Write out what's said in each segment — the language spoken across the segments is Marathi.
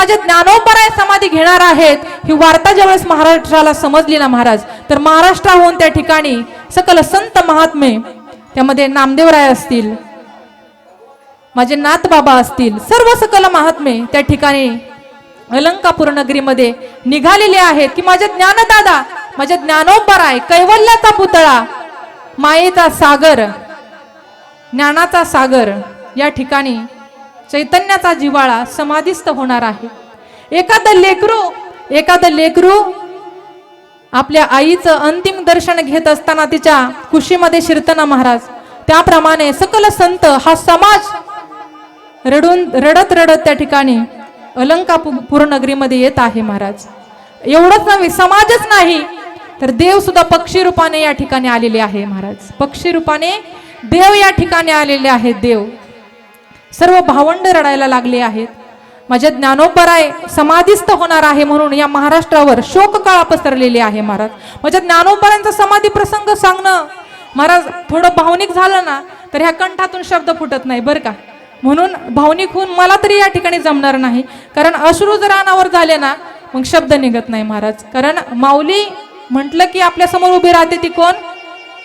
माझे ज्ञानोबराय समाधी घेणार आहेत ही वार्ता ज्यावेळेस महाराष्ट्राला समजली ना महाराज, तर महाराष्ट्राहून त्या ठिकाणी सकल संत महात्मे, त्यामध्ये नामदेवराय असतील, माझे नाथबाबा असतील, सर्व सकल महात्मे त्या ठिकाणी अलंकापूर नगरीमध्ये निघालेले आहेत की माझे ज्ञानदादा, माझे ज्ञानोबराय, कैवल्याचा पुतळा, मायेचा सागर, ज्ञानाचा सागर या ठिकाणी चैतन्याचा जिव्हाळा समाधिस्थ होणार आहे. एखादं लेकरू आपल्या आईचं अंतिम दर्शन घेत असताना तिच्या कुशीमध्ये शिरताना महाराज, त्याप्रमाणे सकल संत हा समाज रडत त्या ठिकाणी अलंकापूर नगरीमध्ये येत आहे महाराज. एवढंच नव्हे, समाजच नाही तर देव सुद्धा पक्षी रूपाने या ठिकाणी आलेले आहे महाराज. पक्षी रूपाने देव या ठिकाणी आलेले आहेत. देव सर्व भावंड रडायला लागले आहेत. माझ्या ज्ञानोबराय समाधीस्थ होणार आहे म्हणून या महाराष्ट्रावर शोककाळ पसरलेले आहे महाराज. माझ्या ज्ञानोबरायांचा समाधी प्रसंग सांगणं महाराज थोडं भावनिक झालं ना तर ह्या कंठातून शब्द फुटत नाही बरं का. म्हणून भावनिक होऊन मला तरी या ठिकाणी जमणार नाही, कारण अश्रू जर अनावर झाले ना मग शब्द निघत नाही महाराज. कारण माऊली म्हटलं की आपल्या समोर उभी राहते ती कोण?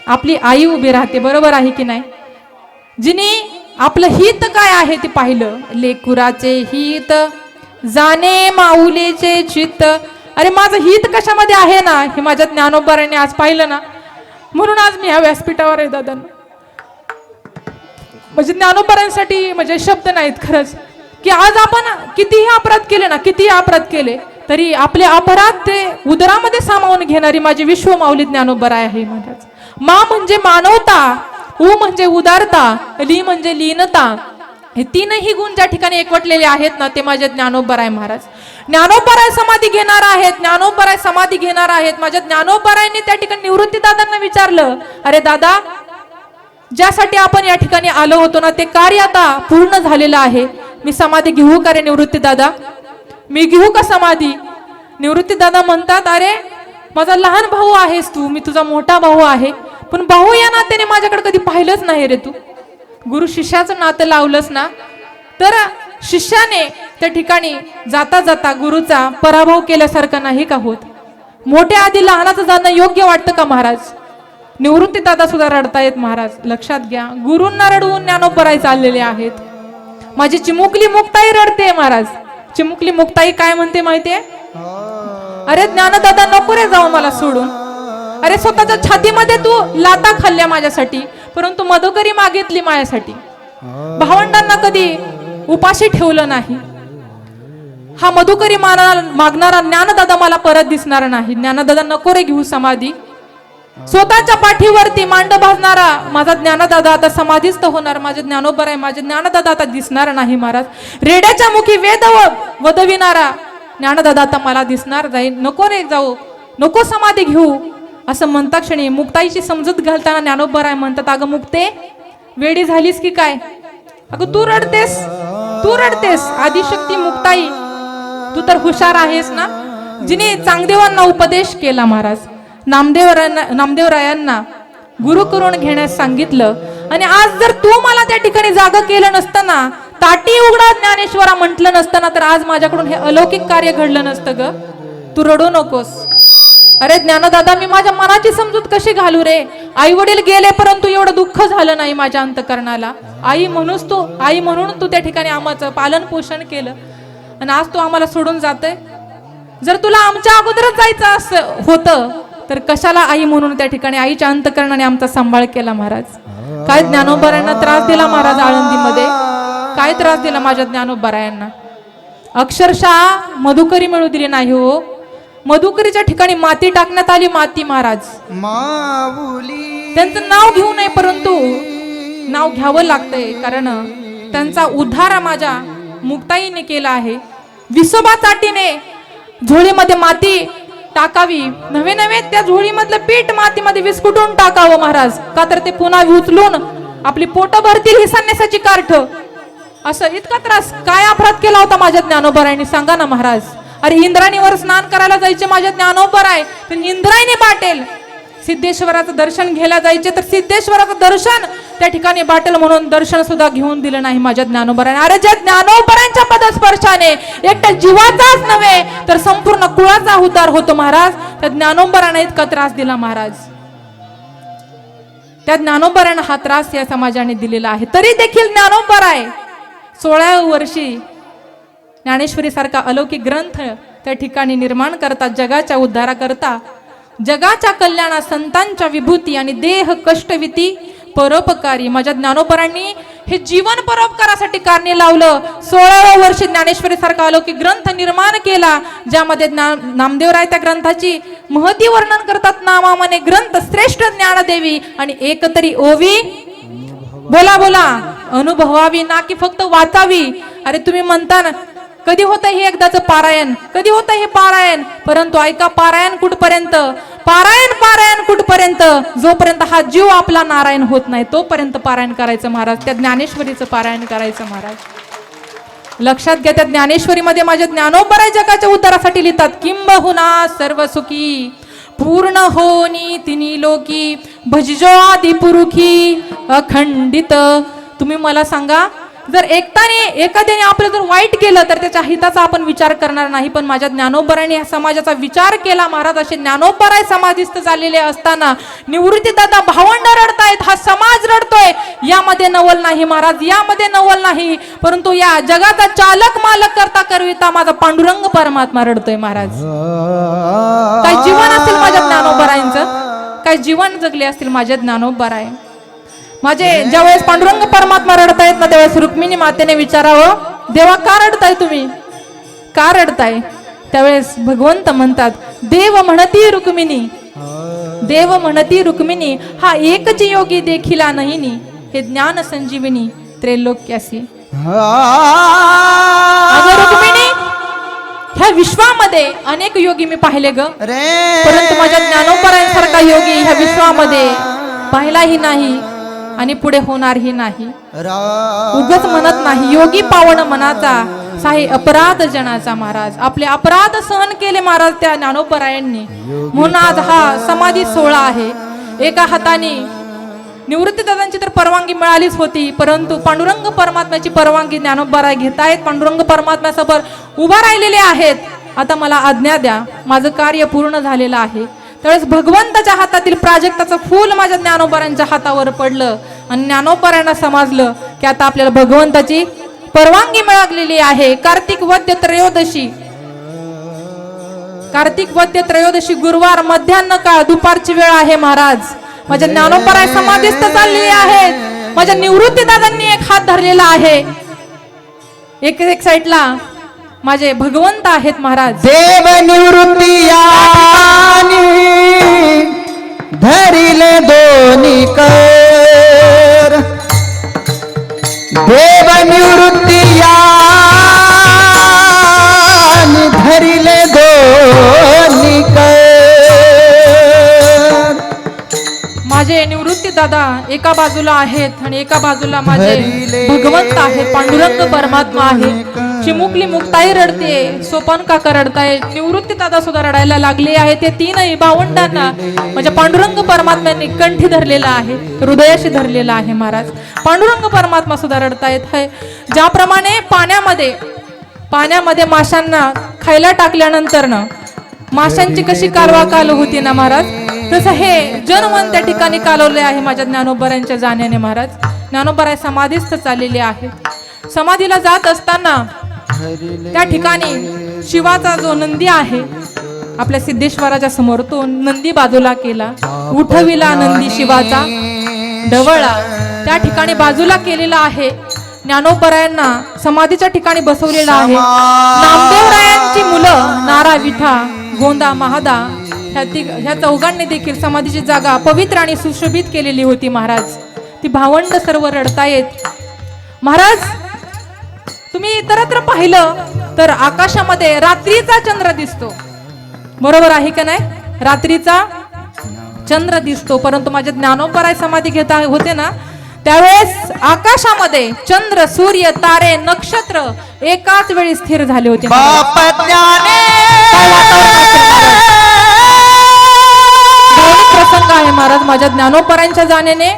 आपली आई उभी राहते, बरोबर आहे की नाही. जिने आपलं हित काय आहे ते पाहिलं, लेकुराचे हित जाणे माऊलीचे चित्त. अरे माझं हित कशामध्ये आहे ना हे माझ्या ज्ञानोबराने आज पाहिलं ना, म्हणून आज मी ह्या व्यासपीठावर आहे दादा. म्हणजे ज्ञानोबरांसाठी म्हणजे शब्द नाहीत खरंच, की आज आपण कितीही अपराध केले ना, कितीही अपराध केले तरी आपले अपराध ते उदरामध्ये सामावून घेणारी माझी विश्व माऊली ज्ञानोबराय आहे महाराज. मा म्हणजे मानवता, उ म्हणजे उदारता, ली म्हणजे लीनता. हे तीनही गुण ज्या ठिकाणी एकवटलेले आहेत ना ते माझे ज्ञानोबराय महाराज. ज्ञानोबराय समाधी घेणार आहेत, ज्ञानोबराय समाधी घेणार आहेत. माझ्या ज्ञानोबरायांनी त्या ठिकाणी निवृत्ती दादांना विचारलं, अरे दादा, ज्यासाठी आपण या ठिकाणी आलो होतो ना ते कार्य आता पूर्ण झालेलं आहे, मी समाधी घेऊ का रे निवृत्ती दादा? मी घेऊ का समाधी? निवृत्ती दादा म्हणतात, अरे माझा लहान भाऊ आहेस तू, मी तुझा मोठा भाऊ आहे, पण भाऊ या नात्याने माझ्याकडे कधी पाहिलंच नाही रे तू. गुरु शिष्याचं नातं लावलंस ना, तर शिष्याने त्या ठिकाणी जाता जाता गुरुचा पराभव केल्यासारखं नाही का होत? मोठ्या आधी लहानाचं जाणं योग्य वाटतं का महाराज? निवृत्ती दादा सुद्धा रडतायत महाराज, लक्षात घ्या. गुरूंना रडवून ज्ञानोबराय चाललेले आहेत. माझी चिमुकली मुक्ताई रडते महाराज. चिमुकली मुक्ताई काय म्हणते माहितीये? अरे ज्ञानदादा नको रे जाऊ मला सोडून. अरे स्वतःच्या छातीमध्ये तू लाता खाल्ल्या माझ्यासाठी, परंतु मधुकरी मागितली माझ्यासाठी. भावंडांना कधी उपाशी ठेवलं नाही. हा मधुकरी मागणारा ज्ञानदादा मला परत दिसणार नाही. ज्ञानदादा नको रे घेऊ समाधी. स्वतःच्या पाठीवरती मांड भाजणारा माझा ज्ञानदादा आता समाधीस्थ होणार. माझे ज्ञानोबराय, माझे ज्ञानदादा आता दिसणार नाही महाराज. रेड्याच्या मुखी वेद वदविणारा ज्ञानदादा आता मला दिसणार जाईल. नको रे जाऊ, नको समाधी घेऊ असं म्हणता क्षणी मुक्ताईची समजूत घालताना ज्ञानोबराय म्हणतात, अगं मुक्ते, वेडी झालीस की काय? अगं तू रडतेस, तू रडतेस. आदिशक्ती मुक्ताई, तू तर हुशार आहेस ना. जिने चांगदेवांना उपदेश केला महाराज, नामदेवरायांना गुरु करून घेण्यास सांगितलं, आणि आज जर तू मला त्या ठिकाणी जागा केलं नसतं ना, ताटी उघडा ज्ञानेश्वरा म्हटलं नसतं ना, तर आज माझ्याकडून हे अलौकिक कार्य घडलं नसतं ग. तू रडू नकोस. अरे ज्ञानदादा, मी माझ्या मनाची समजूत कशी घालू रे? आई वडील गेले परंतु एवढं दुःख झालं नाही माझ्या अंतकरणाला. आई म्हणून तू त्या ठिकाणी आम्हाचं पालन पोषण केलं, आणि आज तू आम्हाला सोडून जातोय. जर तुला आमच्या अगोदरच जायचं असं होतं तर कशाला आई म्हणून त्या ठिकाणी आईच्या अंतकरणाने आमचा सांभाळ केला महाराज. काय ज्ञानोबरायांना त्रास दिला महाराज आळंदीमध्ये, काय त्रास दिला माझ्या ज्ञानोबरायांना. अक्षरशः मधुकरी मिळू दिली नाही हो. मधुकरीच्या ठिकाणी माती टाकण्यात आली, माती महाराज. त्यांचं नाव घेऊ नये परंतु नाव घ्यावं लागतंय, कारण त्यांचा उद्धार माझ्या मुक्ताईने केला आहे. विसोबा चाटीने झोळीमध्ये माती टाकावी, नवे नवे त्या झोळीमधलं पीठ मातीमध्ये विस्कुटून टाकावं महाराज, का तर ते पुन्हा उचलून आपली पोट भरतील ही संन्यासाची काठ. असं इतका त्रास काय अपराध केला होता माझ्या ज्ञानोबरायांनी सांगा ना महाराज. अरे इंद्राणीवर स्नान करायला जायचे माझ्या ज्ञानोबराय, तर इंद्रायणी बाटेल सिद्धेश्वराचं दर्शन घ्यायला जायचे तर सिद्धेश्वराचं दर्शन त्या ठिकाणी बाटल म्हणून दर्शन सुद्धा घेऊन दिलं नाही माझ्या ज्ञानोबराने. अरे ज्या ज्ञानोबरांच्या पदस्पर्शाने एकट्या जीवाचाच नव्हे तर संपूर्ण कुळाचा उद्धार होतो महाराज. त्या ज्ञानोबराने इतका त्रास दिला महाराज. त्या ज्ञानोबरांना हा त्रास या समाजाने दिलेला आहे. तरी देखील ज्ञानोबर आहे 16व्या वर्षी ज्ञानेश्वरी सारखा अलौकिक ग्रंथ त्या ठिकाणी निर्माण करतात. जगाच्या उद्धाराकरता, जगाच्या कल्याणा, संतांच्या विभूती आणि देह कष्टविती परोपकारी माझ्या ज्ञानोबरांनी हे जीवन परोपकारासाठी कारणी लावलं. 16व्या वर्षी ज्ञानेश्वरी सारखा अलौकिक ग्रंथ निर्माण केला, ज्यामध्ये नामदेवराय त्या ग्रंथाची महती वर्णन करतात. नामामने ग्रंथ श्रेष्ठ ज्ञानदेवी आणि एकतरी ओवी बोला बोला अनुभवावी, ना की फक्त वाचावी. अरे तुम्ही म्हणता ना कधी होतं हे एकदाचं पारायण, कधी होतं हे पारायण, परंतु ऐका पारायण कुठपर्यंत, पारायण कुठपर्यंत, जोपर्यंत हा जीव आपला नारायण होत नाही तोपर्यंत पारायण करायचं महाराज. त्या ज्ञानेश्वरीचं पारायण करायचं महाराज. लक्षात घ्या, त्या ज्ञानेश्वरीमध्ये माझ्या ज्ञानोबराय जगाच्या उद्धारासाठी लिहितात. किंबहुना सर्व सुखी पूर्ण होनी तिनी लोकी भजिजो आदि पुरुखी अखंडित. तुम्ही मला सांगा, जर एखाद्याने आपलं जर वाईट केलं तर त्याच्या हिताचा आपण विचार करणार नाही, पण माझ्या ज्ञानोबराने समाजाचा विचार केला महाराज. असे ज्ञानोबराय समाधिस्थ झालेले असताना निवृत्तीदादा भावंड रडतायत, हा समाज रडतोय. यामध्ये नवल नाही महाराज, यामध्ये नवल नाही, परंतु या जगाचा चालक मालक करता करविता माझा पांडुरंग परमात्मा रडतोय महाराज. काय जीवन असेल माझ्या ज्ञानोबरायांचं, काय जीवन जगले असतील माझ्या ज्ञानोबराय. माझे ज्यावेळेस पांडुरंग परमात्मा रडतायत ना त्यावेळेस रुक्मिणी मातेने विचारावं, देवा का रडताय तुम्ही, का रडताय. त्यावेळेस भगवंत म्हणतात, देव म्हणती रुक्मिणी, देव म्हणती रुक्मिणी हा एकच योगी देखिला नाही, हे ज्ञान संजीविनी त्रैलोक्यासी. अगं रुक्मिणी, ह्या विश्वामध्ये अनेक योगी मी पाहिले ग, परंतु माझ्या ज्ञानोबरायांसारखा योगी ह्या विश्वामध्ये पाहिलाही नाही आणि पुढे होणारही नाही. उगच म्हणत नाही, योगी पावन मनाचा साही अपराध जनाचा महाराज. आपले अपराध सहन केले महाराज त्या ज्ञानोबरायांनी, म्हणून आज हा समाधी सोहळा आहे. एका हाताने निवृत्तीदादांची तर परवानगी मिळालीच होती, परंतु पांडुरंग परमात्म्याची परवानगी ज्ञानोबराय घेत आहेत, पांडुरंग परमात्म्यासमोर उभा राहिलेले आहेत. आता मला आज्ञा द्या, माझं कार्य पूर्ण झालेलं आहे. त्यावेळेस भगवंताच्या हातातील प्राजक्ताचं फूल माझ्या ज्ञानोबरांच्या हातावर पडलं आणि ज्ञानोबरांना समजलं की आता आपल्याला भगवंताची परवानगी मिळालेली आहे. कार्तिक वद्य त्रयोदशी गुरुवार मध्यान्ह काळ दुपारची वेळ आहे महाराज. माझ्या ज्ञानोबराय समाधिस्थ चाललेले आहेत. माझ्या निवृत्तीदादांनी एक हात धरलेला आहे, एक साईडला माझे भगवंत आहेत महाराज. देव निवृत्ती धरिले दोन्ही कर, देव निवृत्ती धरिले दोन्ही कर. माझे निवृत्ती दादा एका बाजूला आहेत आणि एका बाजूला माझे भगवंत आहेत, पांडुरंग परमात्मा आहे. चिमुकली मुक्ताई रडते, सोपान काका रडताय, निवृत्ती दादा सुद्धा रडायला लागले आहे. ते तीनही भावंडांना माझ्या पांडुरंग परमात्म्याने कंठी धरलेला आहे, हृदयाशी धरलेला आहे महाराज. पांडुरंग परमात्मा सुद्धा रडतायत. ज्याप्रमाणे पाण्यामध्ये माशांना खायला टाकल्यानंतर ना माशांची कशी कालवा काल होती ना महाराज, तसं हे जनमन त्या ठिकाणी कालवले आहे माझ्या ज्ञानोबरांच्या जाण्याने महाराज. ज्ञानोबराय समाधीस्थ चाललेले आहेत. समाधीला जात असताना त्या ठिकाणी शिवाचा जो नंदी आहे आपल्या सिद्धेश्वराच्या समोर, तो नंदी बाजूला केला, उठविला नंदी शिवाचा ढवळा त्या ठिकाणी बाजूला केलेला आहे. ज्ञानोबरायांना समाधीच्या ठिकाणी बसवलेला आहे. नामदेवरायांची मुलं नारा, विठा, गोंदा, महादा ह्या चौघांनी देखील समाधीची जागा पवित्र आणि सुशोभित केलेली होती महाराज. ती भावंड सर्व रडतायत महाराज. तुम्ही इतरत्र पाहिलं तर आकाशामध्ये रात्रीचा चंद्र दिसतो, बरोबर आहे का नाही, रात्रीचा चंद्र दिसतो. परंतु माझ्या ज्ञानोबराय समाधी घेता होते ना त्यावेळेस आकाशामध्ये चंद्र, सूर्य, तारे, नक्षत्र एकाच वेळी स्थिर झाले होते. प्रसंग आहे महाराज माझ्या ज्ञानोबरांच्या जाण्याने.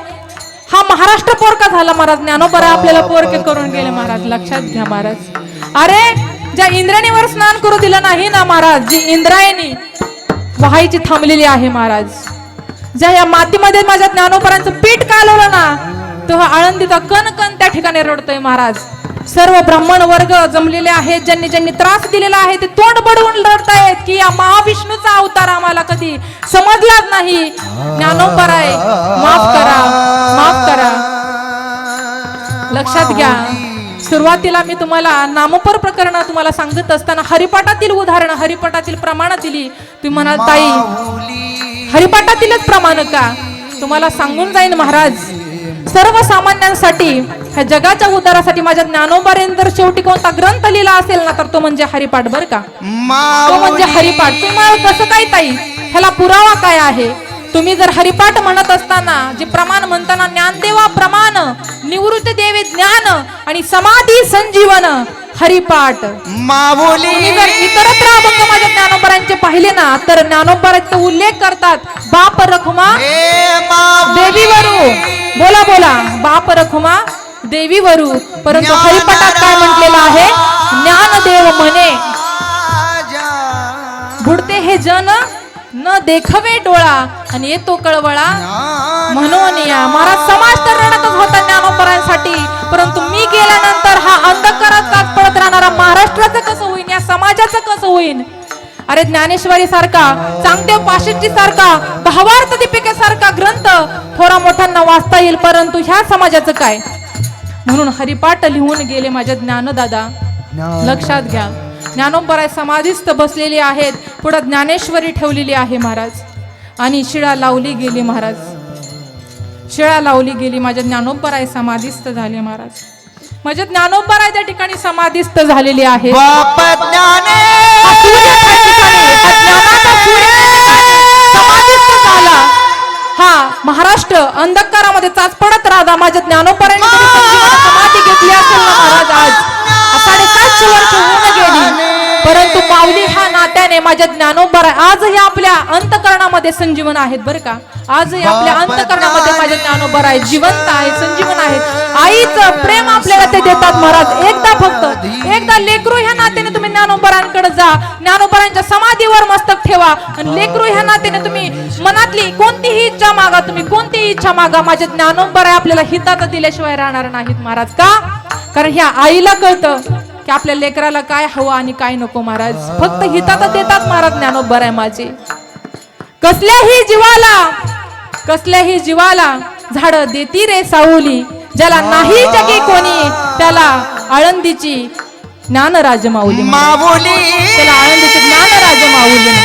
हा महाराष्ट्र पोरका झाला महाराज. ज्ञानोबरा आपल्याला पोरके करून गेले महाराज. लक्षात घ्या महाराज. अरे ज्या इंद्रायणीवर स्नान करू दिलं नाही ना महाराज, जी इंद्रायणी व्हायची थांबलेली आहे महाराज, ज्या या मातीमध्ये माझ्या ज्ञानोबरांचं पीठ कालवलं ना, तो हा आळंदीचा कण कण त्या ठिकाणी रडतोय महाराज. सर्व ब्राह्मण वर्ग जमलेले आहेत, ज्यांनी ज्यांनी त्रास दिलेला आहे ते तोंड बडवून रडतायत की या महाविष्णूचा अवतार आम्हाला कधी समजलाच नाही. ज्ञानोबराय माफ करा, माफ करा. लक्षात घ्या. सुरुवातीला मी तुम्हाला नामपर प्रकरण तुम्हाला सांगत असताना हरिपाठातील उदाहरण, हरिपाठातील प्रमाण दिली. तुम्ही म्हणाल ताई हरिपाठातीलच प्रमाण का? तुम्हाला सांगून जाईन महाराज. सर्वसामान्यांसाठी ह्या जगाच्या उद्धारासाठी माझ्या ज्ञानोबारेंदर शेवटी कोणता ग्रंथ लिहिला असेल ना, तर तो म्हणजे हरिपाठ बर का. तो म्हणजे हरिपाठ. तुम्ही कसं काय ताई, ह्याला पुरावा काय आहे? तुम्ही जर हरिपाठ म्हणत असताना जे प्रमाण म्हणताना ज्ञानदेवा प्रमाण, निवृत्ती देवे ज्ञान आणि समाधी संजीवन हरिपाठ, तुम्ही जर इतरत्र अभंग माझ्या ज्ञानोबरांचे पाहिले ना, तर ज्ञानोबरांचा उल्लेख करतात बाप रखुमा देवीवरू. बोला बोला, बाप रखुमा देवीवरू. परंतु हरिपाठात काय म्हटलेलं आहे? ज्ञानदेव म्हणे बुडते हे जन न देखवे डोळा आणि येतो कळवळा म्हणून या. महाराज समाज तर रडतच होता ज्ञानोबरांसाठी, परंतु मी गेल्यानंतर हा अंधकारात कात पडत राहणारा महाराष्ट्राचं कसं होईल, या समाजाचं कसं होईल? अरे ज्ञानेश्वरी सारखा, चांगदेव पाशिष्टी सारखा, भावार्थ दीपिकेसारखा ग्रंथ थोरा मोठ्यांना वाचता येईल, परंतु ह्या समाजाचं काय? म्हणून हरिपाठ लिहून गेले माझ्या ज्ञानदादा. लक्षात घ्या. ज्ञानोबराय समाधीस्थ बसलेले आहेत, पुढे ज्ञानेश्वरी ठेवलेली आहे महाराज. आणि शिळा लावली गेली महाराज, शिळा लावली गेली. माझ्या ज्ञानोबराय समाधीस्थ झाले महाराज. माझ्या ज्ञानोबराय त्या ठिकाणी समाधीस्थ झालेली आहे. हा महाराष्ट्र अंधकारामध्ये चाच पडत राहता. माझ्या ज्ञानोबरांनी समाधी घेतली असेल ना महाराज, आज 750 वर्ष होऊन गेली, परंतु माऊली ह्या नात्याने माझ्या ज्ञानोबराय आजही आपल्या अंतकरणामध्ये संजीवन आहेत बरं का. आजही आपल्या अंतकरणामध्ये माझ्या ज्ञानोबराय जिवंत आहे, संजीवन आहे. आईचं प्रेम आपल्याला ते देतात महाराज. एकदा फक्त एकदा लेकरू ह्या नात्याने तुम्ही ज्ञानोबरांकडे जा, ज्ञानोबरांच्या समाधीवर मस्तक ठेवा आणि लेकरू ह्या नात्याने तुम्ही मनातली कोणतीही इच्छा मागा, तुम्ही कोणतीही इच्छा मागा. माझ्या ज्ञानोबराय आपल्याला हितात दिल्याशिवाय राहणार नाहीत महाराज. का? कारण ह्या आईला कळतं की आपल्या लेकराला काय हवं आणि काय नको महाराज. फक्त हितात देतात महाराज ज्ञानोबराय माझे. कसल्याही जीवाला झाड देती रे सावली, ज्याला नाही जगी कोणी त्याला आळंदीची ज्ञानराज माऊली, त्याला आळंदीची ज्ञानराज माऊली महाराज.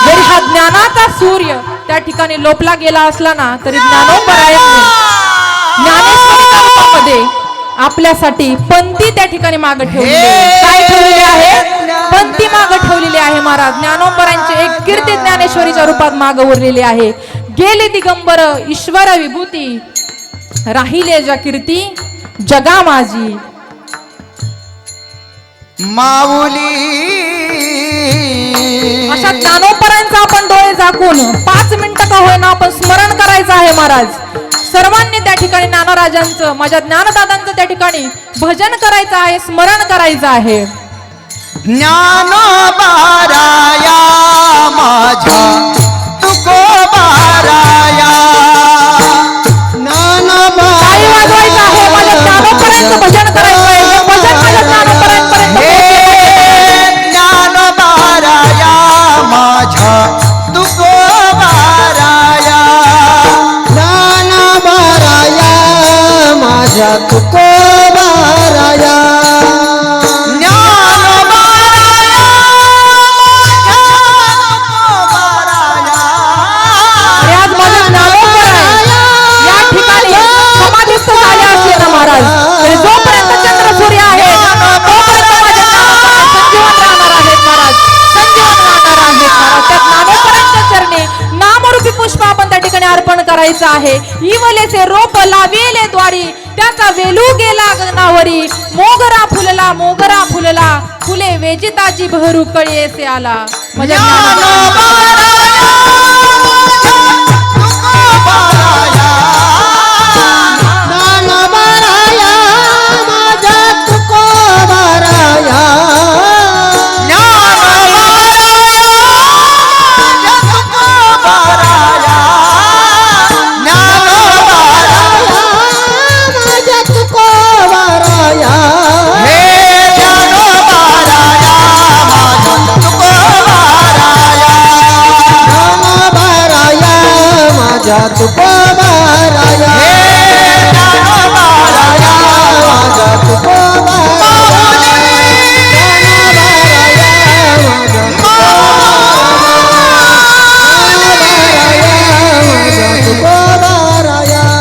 जरी हा ज्ञानाचा सूर्य त्या ठिकाणी लोपला गेला असला ना, तरी ज्ञानोबरायांनी ज्ञानेश्वरी रूपामध्ये आपल्यासाठी पंथी त्या ठिकाणी मागे ठेवलेली आहे. काय ठेवलेली आहे? पंथी मागे ठेवलेली आहे महाराज. ज्ञानोबरांची एक कीर्ती ज्ञानेश्वरीच्या रूपात मागे उरलेली आहे. गेले दिगंबर ईश्वर विभूती, राहिले ज्या कीर्ती जगा माझी माऊली. अशा ज्ञानोबरांचा आपण डोळे झाकून 5 मिनिटं का होईना आपण स्मरण करायचं आहे महाराज. सर्वांनी त्या ठिकाणी ज्ञानराजांचं, माझ्या ज्ञानदादांचं त्या ठिकाणी भजन करायचं आहे, स्मरण करायचं आहे. ज्ञानोबाराया माझ्या तुकोबाराया, टाळी वाजवायचं आहे. माझ्या ज्ञानोबरांचं भजन करायचं आहे. हे भजन माझ्या ज्ञानोबरांपर्यंत ज्ञानोबाराया माझ्या तुकोबाराया, ज्ञानोबाराया माझ्या तुकोबाराया, करायचं आहे. इवलेचे रोप लावेले द्वारी, त्याचा वेलू गेला गगनावरी. मोगरा फुलला, मोगरा फुलला, फुले वेजिताची बहरू कळीसे आला. माझ्या ज्ञानोबाराया माझ्या तुकोबाराया माझ्या तुकोबाराया ज्ञानोबाराया माझ्या तुकोबाराया माझ्या तुकोबाराया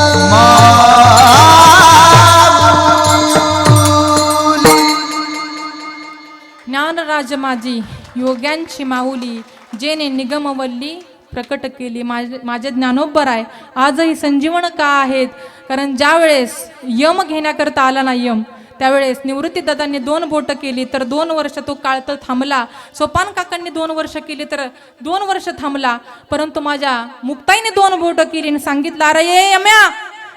ज्ञानराज माझी योग्यांची माऊली जेने निगमवल्ली प्रकट केली. माझे ज्ञानोबर आहे आजही संजीवन का आहेत. कारण ज्या वेळेस यम घेण्याकरता आला ना यम, त्यावेळेस निवृत्तीदादांनी 2 बोट केली तर 2 वर्ष तो काळ तर थांबला. सोपान काकांनी 2 वर्ष केली तर 2 वर्ष थांबला. परंतु माझ्या मुक्ताईने 2 बोट केली आणि सांगितलं अरे ये यम्या,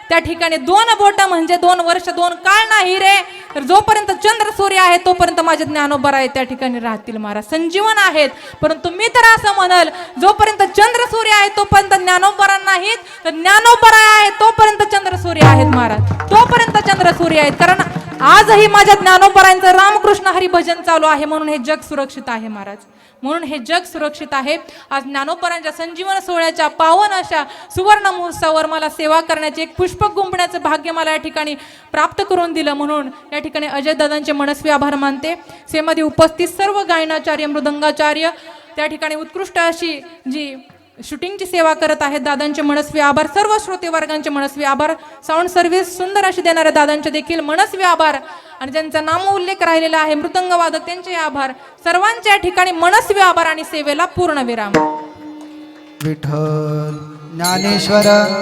त्या ठिकाणी 2 बोट म्हणजे 2 वर्ष 2 काळ नाही रे. तर जोपर्यंत चंद्र सूर्य आहे तोपर्यंत माझे ज्ञानोबर आहे त्या ठिकाणी राहतील महाराज, संजीवन आहेत. परंतु मी तर असं म्हणल जोपर्यंत चंद्र सूर्य आहे तोपर्यंत ज्ञानोबर नाहीत, तर ज्ञानोबर आहे तोपर्यंत चंद्र सूर्य आहेत महाराज, तोपर्यंत चंद्र सूर्य आहेत. कारण आजही माझ्या ज्ञानोबरांचं रामकृष्ण हरी भजन चालू आहे म्हणून हे जग सुरक्षित आहे महाराज, म्हणून हे जग सुरक्षित आहे. आज ज्ञानोबरांच्या संजीवन सोहळ्याच्या पावन अशा सुवर्ण महोत्सवावर मला सेवा करण्याचे एक पुष्पक गुंफण्याचं भाग्य मला या ठिकाणी प्राप्त करून दिलं. म्हणून या ठिकाणी अजयदादांचे मनस्वी आभार मानते. सेमध्ये उपस्थित सर्व गायनाचार्य मृदंगाचार्य त्या ठिकाणी उत्कृष्ट अशी जी शूटिंगची सेवा करत आहेत दादांचे मनस्वी आभार. सर्व श्रोते वर्गांचे मनस्वी आभार. साऊंड सर्व्हिस सुंदर अशी देणाऱ्या दादांचे देखील मनस्वी आभार. आणि ज्यांचा नाम उल्लेख राहिलेला आहे मृदंग वादक त्यांचे आभार. सर्वांच्या ठिकाणी मनस्वी आभार आणि सेवेला पूर्ण विराम. विठ्ठल ज्ञानेश्वर